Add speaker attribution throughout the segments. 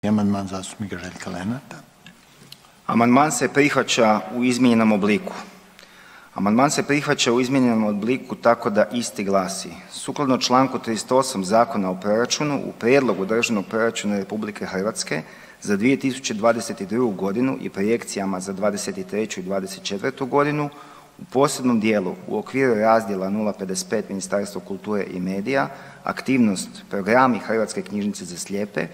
Speaker 1: Amandman zastupnika Željka Lenarta.
Speaker 2: Amandman se prihvaća u izmijenjenom obliku. Amandman se prihvaća u izmijenjenom obliku tako da isti glasi: sukladno članku 38. Zakona o proračunu u prijedlogu Državnog proračuna Republike Hrvatske za 2022. godinu i projekcijama za 2023. i 2024. godinu u posebnom dijelu u okviru razdjela 055 Ministarstvo kulture i medija aktivnost programi Hrvatske knjižnice za slijepe,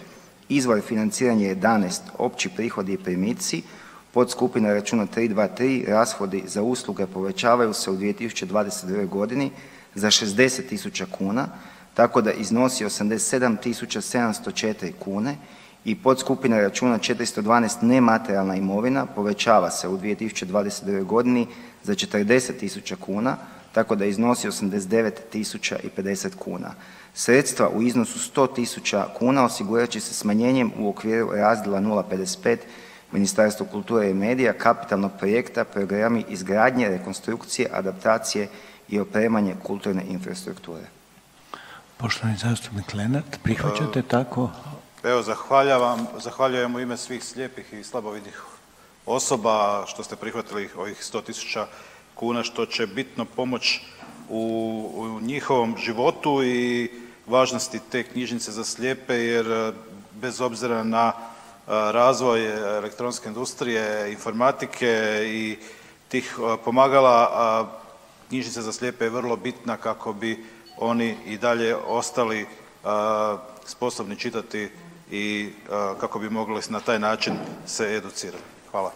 Speaker 2: izvor financiranja 11 opći prihodi i primici, podskupina računa 323 rashodi za usluge povećavaju se u 2022. godini za 60.000 kuna tako da iznosi 87.704 kune i podskupina računa 412 nematerijalna imovina povećava se u 2022. godini za 40.000 kuna tako da iznosi 89.050 kuna. Sredstva u iznosu 100.000 kuna osigurat će se smanjenjem u okviru razdjela 055 Ministarstvo kulture i medija kapitalnog projekta programi izgradnje, rekonstrukcije, adaptacije i opremanje kulturne infrastrukture.
Speaker 1: Poštovani zastupnik Lenart, prihvaćate tako?
Speaker 3: Evo zahvaljujem u ime svih slijepih i slabovidnih osoba što ste prihvatili ovih 100.000 kuna što će bitno pomoći u njihovom životu i važnosti te knjižnice za slijepe jer bez obzira na razvoj elektronske industrije, informatike i tih pomagala, knjižnica za slijepe je vrlo bitna kako bi oni i dalje ostali sposobni čitati i kako bi mogli na taj način se educirati. Hvala.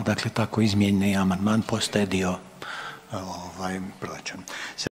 Speaker 1: Dakle, tako izmijenjeni amandman postaje dio proračuna.